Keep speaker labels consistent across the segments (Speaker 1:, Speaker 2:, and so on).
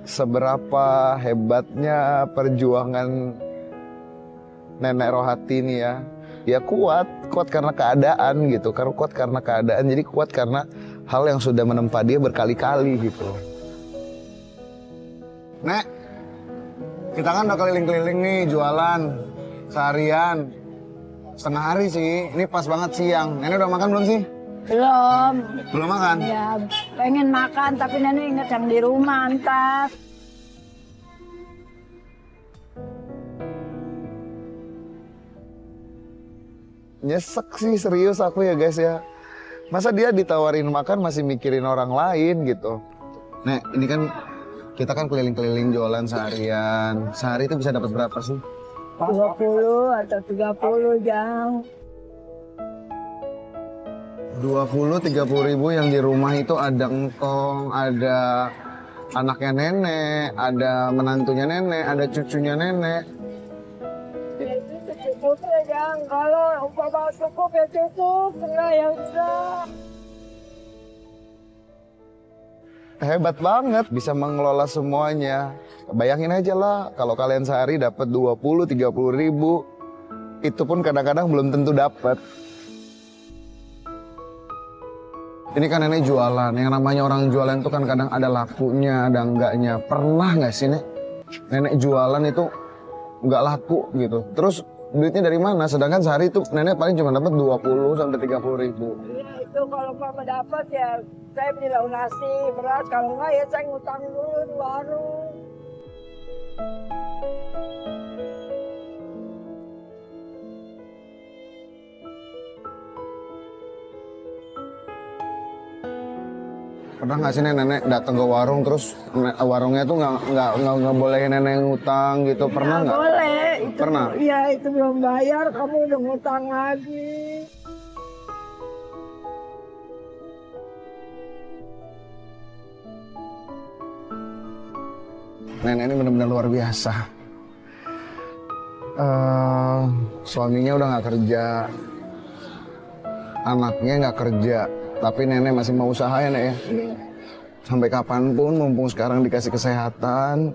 Speaker 1: seberapa hebatnya perjuangan Nenek Rohati ini ya. Ya kuat karena keadaan gitu, kuat karena keadaan, jadi kuat karena hal yang sudah menempa dia berkali-kali gitu. Nek, kita kan udah keliling-keliling nih jualan seharian, setengah hari sih, ini pas banget siang. Nenek udah makan belum sih?
Speaker 2: Belum.
Speaker 1: Belum makan?
Speaker 2: Ya, pengen makan tapi nenek ingat yang di rumah ntar.
Speaker 1: Nyesek sih serius aku ya guys ya. Masa dia ditawarin makan masih mikirin orang lain gitu. Nek, ini kan kita kan keliling-keliling jualan seharian. Sehari itu bisa dapat berapa sih?
Speaker 2: 20 atau 30 jam.
Speaker 1: 20-30 ribu yang di rumah itu ada engkong, ada anaknya nenek, ada menantunya nenek, ada cucunya nenek.
Speaker 2: Cukup ya, Jang. Kalau umpama cukup ya cukup, enggak ya enggak.
Speaker 1: Hebat banget bisa mengelola semuanya. Bayangin aja lah kalau kalian sehari dapat 20-30 ribu. Itu pun kadang-kadang belum tentu dapat. Ini kan nenek jualan, yang namanya orang jualan itu kan kadang ada lakunya, ada enggaknya. Pernah nggak sih nenek jualan itu nggak laku gitu? Terus duitnya dari mana? Sedangkan sehari itu nenek paling cuma dapat 20-30 ribu.
Speaker 2: Ya, itu kalau mama dapat ya saya beli lauk nasi, beras. Kalau enggak ya saya ngutang dulu di warung.
Speaker 1: Pernah nggak sih nenek datang ke warung terus warungnya tuh nggak bolehin nenek ngutang gitu? Pernah nggak?
Speaker 2: Boleh. Itu,
Speaker 1: pernah.
Speaker 2: Iya itu belum bayar, kamu udah ngutang lagi.
Speaker 1: Nenek ini benar-benar luar biasa. Suaminya udah nggak kerja, anaknya nggak kerja. Tapi nenek masih mau usaha ya, Nek ya?
Speaker 2: Iya.
Speaker 1: Sampai kapanpun, mumpung sekarang dikasih kesehatan,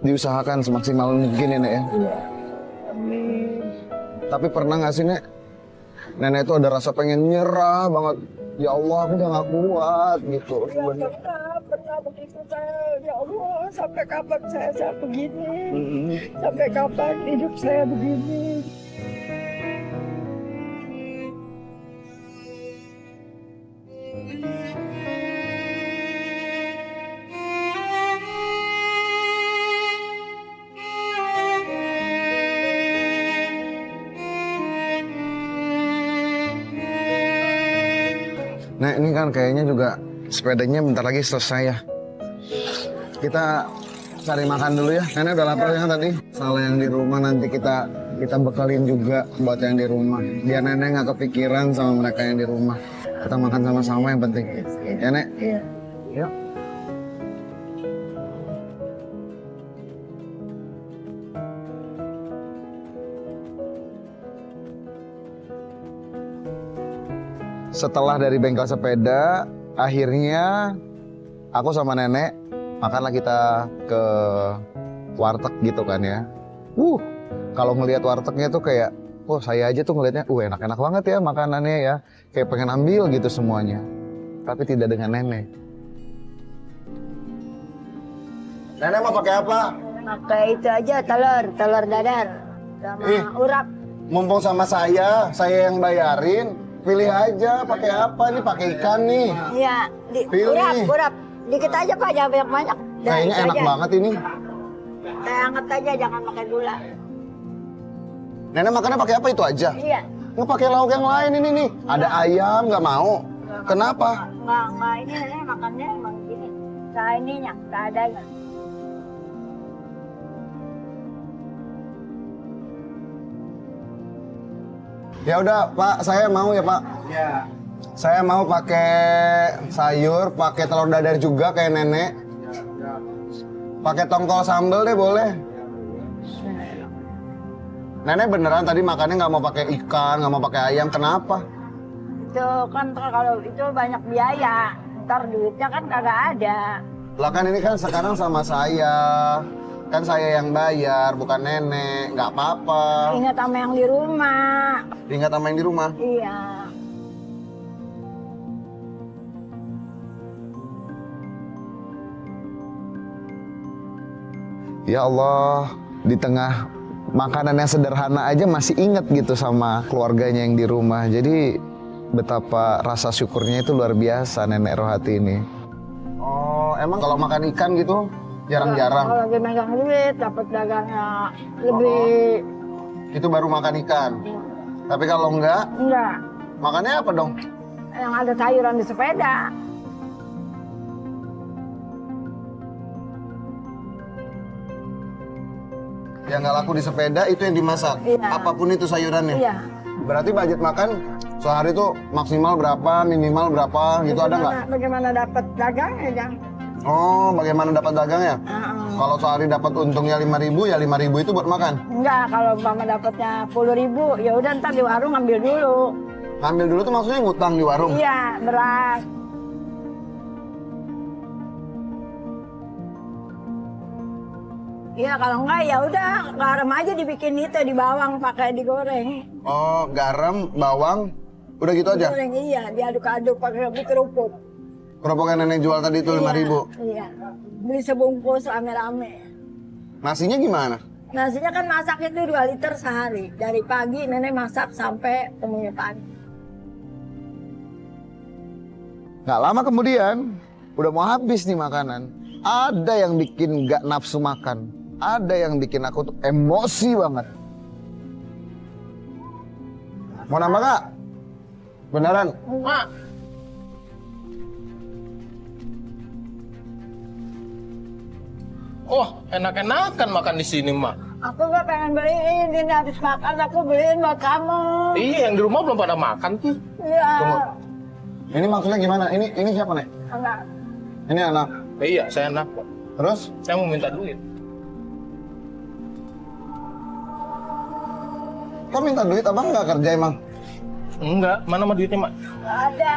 Speaker 1: diusahakan semaksimal mungkin ya, Nek ya?
Speaker 2: Iya. Amin.
Speaker 1: Tapi pernah nggak sih, Nek? Nenek itu ada rasa pengen nyerah banget. Ya Allah, aku udah nggak kuat gitu.
Speaker 2: Ya, pernah begitu saya. Ya Allah, sampai kapan saya begini? Sampai kapan hidup saya begini?
Speaker 1: Nah ini kan kayaknya juga sepedanya bentar lagi selesai ya. Kita cari makan dulu ya. Nenek udah lapar ya tadi. Salah yang di rumah nanti kita bekalin juga buat yang di rumah. Biar nenek nggak kepikiran sama mereka yang di rumah. Kita makan sama-sama yang penting. Ya Nek?
Speaker 2: Iya.
Speaker 1: Yuk. Setelah dari bengkel sepeda, akhirnya aku sama nenek makanlah kita ke warteg gitu kan ya. Kalau ngelihat wartegnya tuh kayak, oh saya aja tuh ngelihatnya, enak-enak banget ya makanannya ya. Kayak pengen ambil gitu semuanya. Tapi tidak dengan nenek. Nenek mau pakai apa?
Speaker 2: Pakai itu aja, telur dadar sama urap.
Speaker 1: Mumpung sama saya yang bayarin. Pilih aja pakai apa nih, pakai ikan nih.
Speaker 2: Iya,
Speaker 1: Pilih.
Speaker 2: urap. Dikit aja Pak, jangan banyak-banyak.
Speaker 1: Kayaknya enak banget ini.
Speaker 2: Saya anget aja, jangan pakai gula.
Speaker 1: Nenek makannya pakai apa itu aja?
Speaker 2: Iya.
Speaker 1: Nggak pakai lauk yang lain ini nih. Ada ayam nggak mau. Kenapa?
Speaker 2: Nggak, ini nenek makannya emang gini. Nah ininya, seadanya.
Speaker 1: Ya udah Pak, saya mau ya Pak.
Speaker 3: Ya.
Speaker 1: Saya mau pakai sayur, pakai telur dadar juga kayak nenek. Pakai tongkol sambal deh boleh. Nenek beneran tadi makannya nggak mau pakai ikan, nggak mau pakai ayam. Kenapa?
Speaker 2: Itu kan kalau itu banyak biaya. Ntar duitnya kan kagak ada.
Speaker 1: Lah kan ini kan sekarang sama saya. Kan saya yang bayar, bukan nenek. Nggak apa-apa.
Speaker 2: Ingat sama yang di rumah.
Speaker 1: Ingat sama yang di rumah.
Speaker 2: Iya.
Speaker 1: Ya Allah, di tengah makanan yang sederhana aja masih ingat gitu sama keluarganya yang di rumah. Jadi betapa rasa syukurnya itu luar biasa nenek Rohati ini. Oh, emang kalau makan ikan gitu jarang-jarang?
Speaker 2: Kalau lagi megang duit, dapat dagangnya lebih.
Speaker 1: Itu baru makan ikan. Tapi kalau enggak, makannya apa dong?
Speaker 2: Yang ada sayuran di sepeda.
Speaker 1: Yang nggak laku di sepeda itu yang dimasak.
Speaker 2: Iya.
Speaker 1: Apapun itu sayurannya.
Speaker 2: Iya.
Speaker 1: Berarti budget makan sehari itu maksimal berapa, minimal berapa gitu ada nggak?
Speaker 2: Bagaimana dapat dagangnya, Jang?
Speaker 1: Oh, bagaimana dapat dagangnya?
Speaker 2: Heeh.
Speaker 1: Kalau sehari dapat untungnya 5.000, ya 5.000 itu buat makan.
Speaker 2: Enggak, kalau mama dapatnya 10.000, ya udah ntar di warung ngambil dulu.
Speaker 1: Ngambil dulu tuh maksudnya ngutang di warung.
Speaker 2: Iya, beras. Iya, kalau enggak ya udah garam aja dibikin itu di bawang pakai digoreng.
Speaker 1: Oh, garam, bawang, udah gitu aja.
Speaker 2: Goreng iya, diaduk-aduk pakai kerupuk.
Speaker 1: Kerupuk yang nenek jual tadi itu 5.000.
Speaker 2: Iya. Beli sebungkus rame-rame.
Speaker 1: Nasinya gimana?
Speaker 2: Nasinya kan masak itu 2 liter sehari. Dari pagi nenek masak sampai temunya pagi.
Speaker 1: Nggak lama kemudian, udah mau habis nih makanan. Ada yang bikin nggak nafsu makan. Ada yang bikin aku tuh emosi banget. Mau nambah nggak? Beneran?
Speaker 3: Mak. Oh, enak-enakan makan di sini, Mak.
Speaker 2: Aku gak pengen beliin, ini habis makan aku beliin buat kamu.
Speaker 3: Iya, yang di rumah belum pada makan tuh.
Speaker 2: Iya.
Speaker 1: Tunggu. Ini maksudnya gimana? Ini siapa nih?
Speaker 2: Enggak.
Speaker 1: Ini anak.
Speaker 3: Iya, saya enak kok.
Speaker 1: Terus?
Speaker 3: Saya mau minta duit.
Speaker 1: Kok minta duit? Abang nggak kerja emang?
Speaker 3: Enggak, mana mah duitnya, Mak?
Speaker 2: Nggak ada.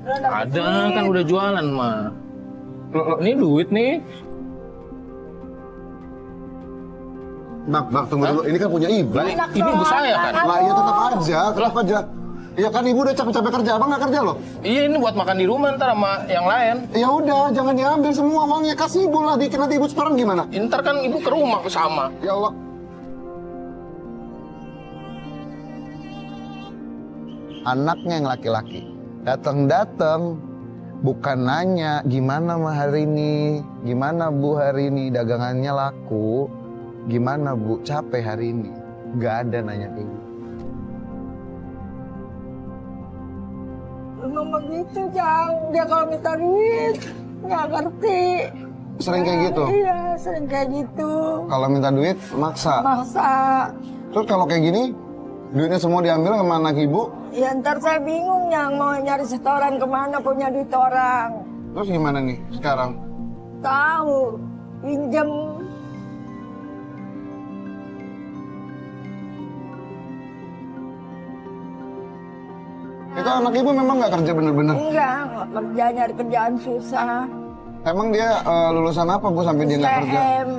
Speaker 2: Belum dapat
Speaker 3: Ada,
Speaker 2: duit.
Speaker 3: kan udah jualan, Mak. Ini duit nih.
Speaker 1: Bang, tunggu dulu. Ini kan punya ibu.
Speaker 3: Lah, ini ibu saya kan?
Speaker 1: Lah, ya tetap aja. Ya kan ibu udah capek-capek kerja, abang nggak kerja loh.
Speaker 3: Iya, ini buat makan di rumah ntar sama yang lain.
Speaker 1: Ya udah, jangan diambil semua uangnya, kasih ibu lah. Dikit nanti ibu sekarang gimana?
Speaker 3: Ntar kan ibu ke rumah sama.
Speaker 1: Ya Allah. Anaknya yang laki-laki datang bukan nanya gimana mah hari ini, gimana bu hari ini dagangannya laku, gimana bu capek hari ini, nggak ada nanya kayak gitu.
Speaker 2: Emang begitu, Jang. Dia kalau minta duit, nggak ngerti.
Speaker 1: Sering kayak gitu.
Speaker 2: Iya, sering kayak gitu.
Speaker 1: Kalau minta duit maksa.
Speaker 2: Masa.
Speaker 1: Terus kalau kayak gini duitnya semua diambil sama anak ibu,
Speaker 2: Ya ntar saya bingung, Yang. Mau nyari setoran kemana punya duit orang.
Speaker 1: terus gimana nih sekarang?
Speaker 2: Tahu, pinjem.
Speaker 1: Itu anak ibu memang nggak kerja bener-bener.
Speaker 2: Enggak, nggak kerja, nyari kerjaan susah.
Speaker 1: Emang dia lulusan apa bu sampai dia nggak kerja?
Speaker 2: STM,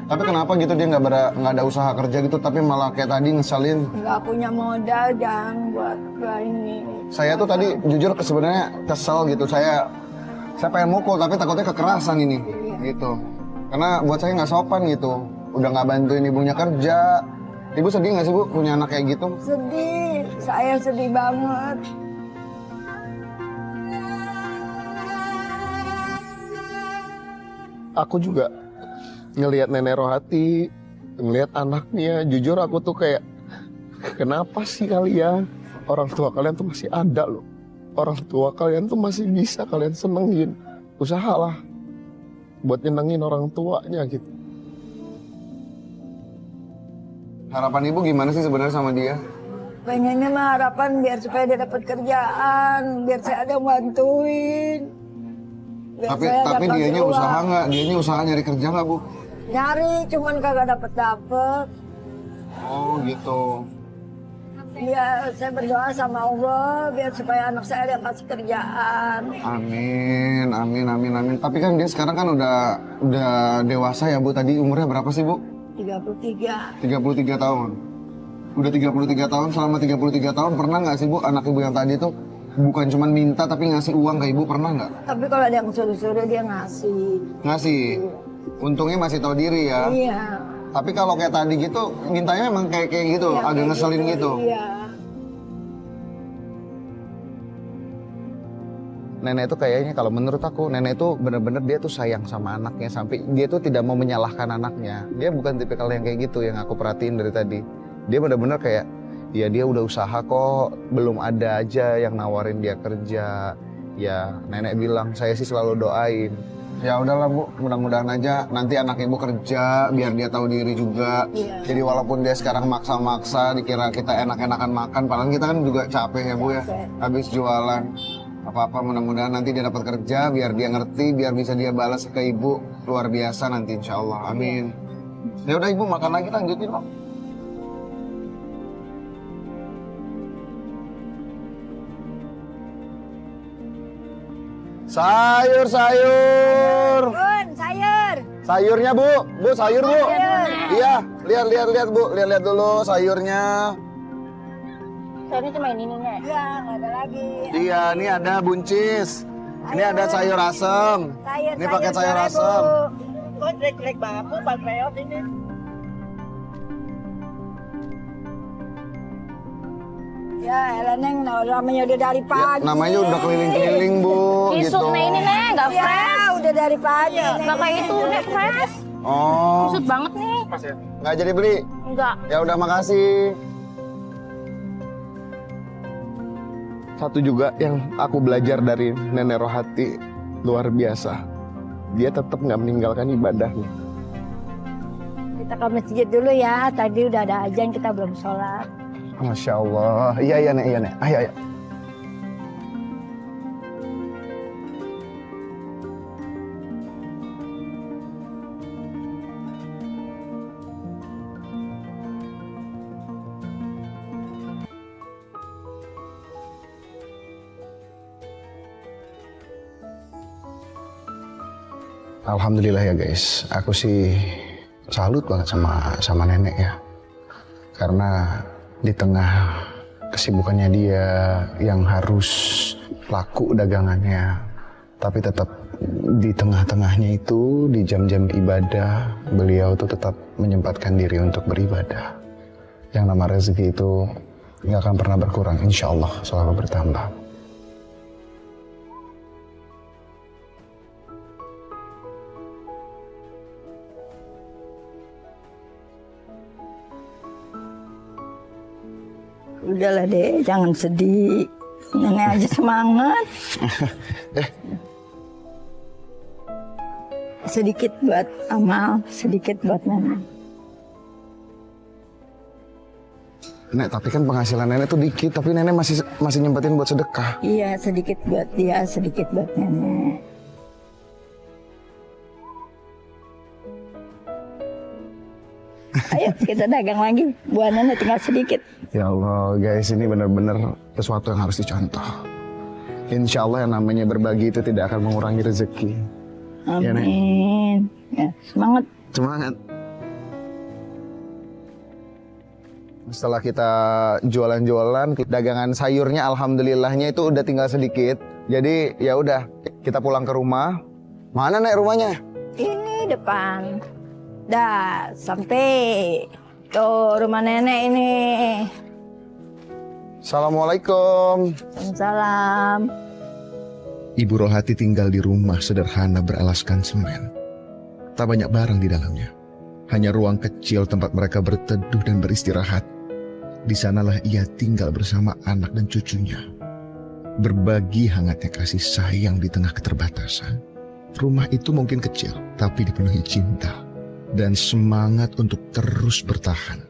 Speaker 1: Tapi kenapa gitu dia nggak ada usaha kerja gitu, tapi malah kayak tadi ngeselin.
Speaker 2: nggak punya modal, Jang, buat ini.
Speaker 1: Saya tuh tadi jujur sebenarnya kesel gitu. Saya pengen mukul tapi takutnya kekerasan ini gitu. Karena buat saya nggak sopan gitu. Udah nggak bantuin ibunya kerja. Ibu sedih nggak sih bu punya anak kayak gitu?
Speaker 2: Sedih, saya sedih banget.
Speaker 4: Aku juga ngelihat nenek Rohati, ngelihat anaknya, jujur aku tuh kayak, kenapa sih kalian? Orang tua kalian tuh masih ada loh. Orang tua kalian tuh masih bisa kalian senengin. Usahalah buat nyenengin orang tuanya gitu.
Speaker 1: Harapan ibu gimana sih sebenarnya sama dia?
Speaker 2: Pengennya mah harapan biar supaya dia dapat kerjaan, biar saya ada yang bantuin. Biar
Speaker 1: Tapi
Speaker 2: saya dapat
Speaker 1: dianya
Speaker 2: uang.
Speaker 1: usaha nggak? Dianya usaha nyari kerja nggak bu?
Speaker 2: Nyari, cuman kagak dapet.
Speaker 1: Oh gitu.
Speaker 2: Biar saya berdoa sama Allah biar supaya anak saya dapat kerjaan.
Speaker 1: Amin, amin, amin, amin. Tapi kan dia sekarang kan udah dewasa ya Bu. Tadi umurnya berapa sih Bu?
Speaker 2: 33.
Speaker 1: 33 tahun. Udah 33 tahun, selama 33 tahun pernah nggak sih Bu anak Ibu yang tadi tuh bukan cuma minta tapi ngasih uang ke Ibu, pernah nggak?
Speaker 2: Tapi kalau ada yang suruh-suruh dia ngasih.
Speaker 1: Ngasih. Untungnya masih tahu diri ya.
Speaker 2: Iya.
Speaker 1: Tapi kalau kayak tadi gitu, mintanya emang kayak gitu,
Speaker 2: Iya,
Speaker 1: agak
Speaker 2: kayak
Speaker 1: ngeselin gitu.
Speaker 2: Iya.
Speaker 1: Nenek itu kayaknya kalau menurut aku, nenek itu bener-bener dia tuh sayang sama anaknya sampai dia tuh tidak mau menyalahkan anaknya. Dia bukan tipikal yang kayak gitu yang aku perhatiin dari tadi. Dia bener-bener kayak, ya dia udah usaha kok, belum ada aja yang nawarin dia kerja. Ya nenek bilang, saya sih selalu doain. Ya udahlah Bu, mudah-mudahan aja nanti anak Ibu kerja biar dia tahu diri juga.
Speaker 2: Iya.
Speaker 1: Jadi walaupun dia sekarang maksa-maksa dikira kita enak-enakan makan, padahal kita kan juga capek ya Bu ya, habis jualan. Apa-apa mudah-mudahan nanti dia dapat kerja biar dia ngerti, biar bisa dia balas ke Ibu luar biasa nanti insya Allah. Amin. Ya udah Ibu makan lagi, lanjutin Pak. Sayur.
Speaker 2: Bun, sayur.
Speaker 1: Sayurnya Bu, sayur Bu.
Speaker 2: Sayur.
Speaker 1: Iya, lihat Bu, lihat dulu sayurnya.
Speaker 5: Sayurnya cuma ini nih, Nek.
Speaker 2: Iya, nggak ada lagi.
Speaker 1: Iya, ini ada buncis. Ini ada sayur asem. Ini pakai sayur asem.
Speaker 2: Oh, jelek-jelek banget Bu, Pak Reot ini. Ya, elah Neng, namanya udah dari
Speaker 1: Ya,
Speaker 2: pagi.
Speaker 1: namanya udah keliling-keliling Bu, gitu.
Speaker 5: Isuk Nek ini, Nek. Nggak
Speaker 2: Ya,
Speaker 5: fresh.
Speaker 2: udah dari pagi. Neng.
Speaker 5: Nggak kayak itu, Nek. Fresh.
Speaker 1: Oh,
Speaker 5: Isuk banget nih.
Speaker 1: nggak jadi beli.
Speaker 5: Enggak.
Speaker 1: Ya udah makasih. Satu juga yang aku belajar dari Nenek Rohati luar biasa. Dia tetap nggak meninggalkan ibadahnya.
Speaker 2: Kita ke masjid dulu ya. Tadi udah ada azan, kita belum sholat.
Speaker 1: Masya Allah. Iya Nek, iya Nek. Ayo, ayo. Alhamdulillah ya guys, aku sih salut banget sama nenek ya. Karena di tengah kesibukannya dia yang harus laku dagangannya, tapi tetap di tengah-tengahnya itu di jam-jam ibadah beliau tuh tetap menyempatkan diri untuk beribadah. Yang nama rezeki itu nggak akan pernah berkurang, insya Allah selalu bertambah.
Speaker 2: Udahlah deh, jangan sedih. Nenek aja semangat. Sedikit buat amal, sedikit buat nenek.
Speaker 1: Nek, tapi kan penghasilan nenek tuh dikit, tapi nenek masih nyempetin buat sedekah.
Speaker 2: Iya, sedikit buat dia, sedikit buat nenek. Ayo kita dagang lagi, buat nenek tinggal sedikit.
Speaker 1: Ya Allah guys, ini benar-benar sesuatu yang harus dicontoh. Insya Allah yang namanya berbagi itu tidak akan mengurangi rezeki. Ya, Nek?
Speaker 2: Amin. Ya, semangat.
Speaker 1: Semangat. Setelah kita jualan-jualan, dagangan sayurnya alhamdulillahnya itu udah tinggal sedikit. Jadi ya udah, kita pulang ke rumah. Mana Nek rumahnya?
Speaker 2: Ini depan. Dah, sampai. Tuh rumah nenek ini.
Speaker 1: Assalamualaikum.
Speaker 2: Salam.
Speaker 6: Ibu Rohati tinggal di rumah sederhana beralaskan semen. Tak banyak barang di dalamnya. Hanya ruang kecil tempat mereka berteduh dan beristirahat. Di sanalah ia tinggal bersama anak dan cucunya. Berbagi hangatnya kasih sayang di tengah keterbatasan. Rumah itu mungkin kecil, tapi dipenuhi cinta dan semangat untuk terus bertahan.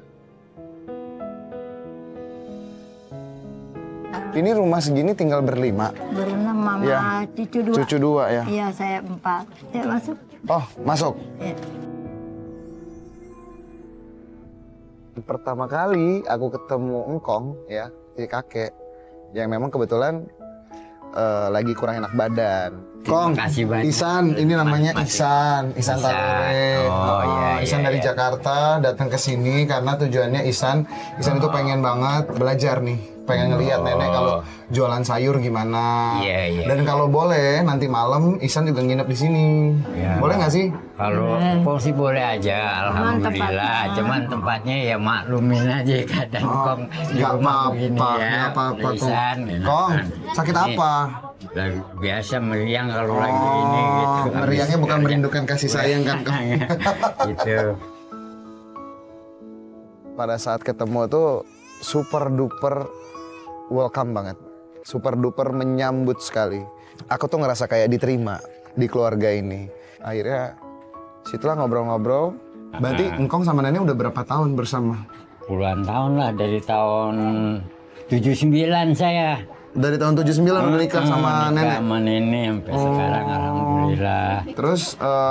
Speaker 1: Ini rumah segini tinggal berlima.
Speaker 2: Berenam mama,
Speaker 1: Ya.
Speaker 2: cucu dua.
Speaker 1: Cucu dua ya.
Speaker 2: Iya, saya 4. Ya, masuk.
Speaker 1: Oh, masuk.
Speaker 2: Ya.
Speaker 1: pertama kali aku ketemu engkong ya, si kakek yang memang kebetulan lagi kurang enak badan. Kong,
Speaker 7: kasih banyak.
Speaker 1: Isan, ini namanya
Speaker 7: Mas,
Speaker 1: Isan Talore.
Speaker 7: Oh, iya,
Speaker 1: Isan
Speaker 7: iya,
Speaker 1: dari
Speaker 7: iya.
Speaker 1: Jakarta datang ke sini karena tujuannya Isan itu pengen banget belajar nih, pengen ngelihat nenek kalau jualan sayur gimana.
Speaker 7: Iya, iya.
Speaker 1: Dan kalau boleh nanti malam Isan juga nginep di sini.
Speaker 7: Iya.
Speaker 1: Boleh nggak sih?
Speaker 7: Kalau fungsi boleh aja, alhamdulillah. Cuman tempatnya ya maklumin aja kadang Kong di
Speaker 1: Nggak
Speaker 7: rumah
Speaker 1: apa-apa,
Speaker 7: begini ya.
Speaker 1: nggak apa-apa Kong.
Speaker 7: Lisan, gitu.
Speaker 1: Kong, sakit
Speaker 7: Ini
Speaker 1: apa?
Speaker 7: lagi biasa meriang kalau lagi ini gitu.
Speaker 1: Meriangnya bukan merindukan kasih sayang kan? Kong?
Speaker 7: Gitu.
Speaker 1: Pada saat ketemu tuh super duper welcome banget, super duper menyambut sekali. Aku tuh ngerasa kayak diterima di keluarga ini. Akhirnya situlah ngobrol-ngobrol. Berarti engkong sama nenek udah berapa tahun bersama?
Speaker 7: Puluhan tahun lah, dari tahun 79 saya.
Speaker 1: Dari tahun 79 udah nikah sama
Speaker 7: Nikah
Speaker 1: nenek.
Speaker 7: sama nenek sampai sekarang alhamdulillah.
Speaker 1: Terus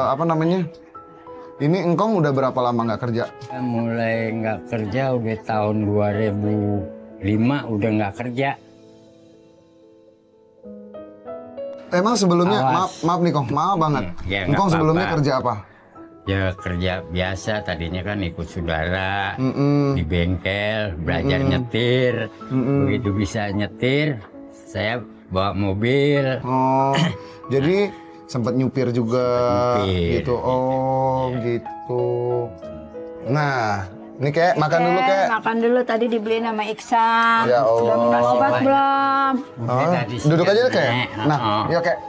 Speaker 1: apa namanya? Ini engkong udah berapa lama nggak kerja?
Speaker 7: Saya mulai nggak kerja udah tahun 2005 udah nggak kerja.
Speaker 1: Emang sebelumnya
Speaker 7: Awas.
Speaker 1: maaf nih Kong, maaf banget.
Speaker 7: Ya, nggak
Speaker 1: Engkong sebelumnya
Speaker 7: apa-apa.
Speaker 1: kerja apa?
Speaker 7: Ya kerja biasa, tadinya kan ikut saudara
Speaker 1: Mm-mm.
Speaker 7: di bengkel, belajar nyetir. Begitu bisa nyetir, saya bawa mobil.
Speaker 1: Oh, jadi sempat nyupir juga
Speaker 7: nyupir.
Speaker 1: gitu. Oh, gitu. Nah, ini kayak makan dulu kayak.
Speaker 2: Makan dulu tadi dibeliin sama Iksan.
Speaker 1: Ya Allah.
Speaker 2: Udah minum obat
Speaker 7: Makasih,
Speaker 2: belum?
Speaker 7: Udah
Speaker 1: Oh,
Speaker 7: tadi
Speaker 1: duduk aja
Speaker 7: siang,
Speaker 1: deh kayak.
Speaker 7: Nek.
Speaker 1: Nah,
Speaker 7: Oh.
Speaker 1: yuk kayak.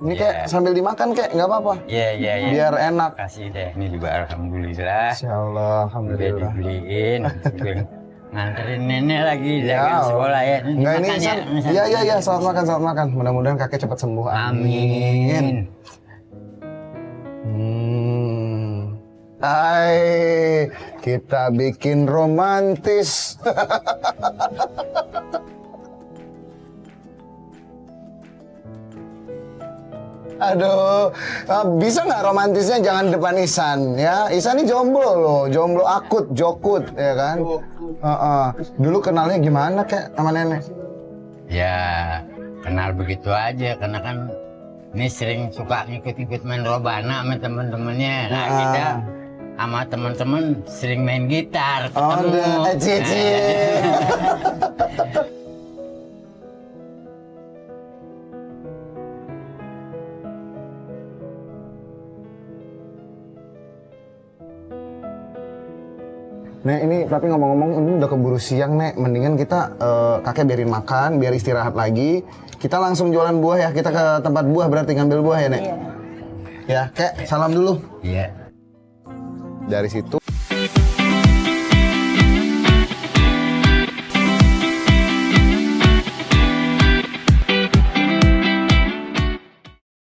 Speaker 1: Ini kayak sambil dimakan kayak nggak apa-apa.
Speaker 7: Iya, iya, iya.
Speaker 1: Biar enak.
Speaker 7: Kasih deh, ini juga alhamdulillah.
Speaker 1: Insya Allah,
Speaker 7: Udah
Speaker 1: alhamdulillah.
Speaker 7: dibeliin. Udah nganterin nenek lagi
Speaker 1: Ya,
Speaker 7: dari sekolah ya.
Speaker 1: Enggak ini
Speaker 7: Makan ya,
Speaker 1: San.
Speaker 7: San.
Speaker 1: Iya iya iya, selamat makan, selamat makan. Mudah-mudahan kakek cepat sembuh.
Speaker 7: Amin.
Speaker 1: Hai, kita bikin romantis. Aduh, bisa nggak romantisnya jangan depan Isan ya? Isan ini jomblo loh, jomblo akut, jokut ya kan? Dulu kenalnya gimana kek sama nenek?
Speaker 7: Ya kenal begitu aja karena kan ini sering suka ngikut-ngikut main robana sama temen-temennya. Nah kita sama temen-temen sering main gitar ketemu.
Speaker 1: Cici. Nek, ini tapi ngomong-ngomong ini udah keburu siang, Nek. Mendingan kita kakek biarin makan, biar istirahat lagi. Kita langsung jualan buah ya. Kita ke tempat buah berarti ngambil buah ya, Nek. Ya, Kek, salam dulu.
Speaker 7: Iya.
Speaker 1: Dari situ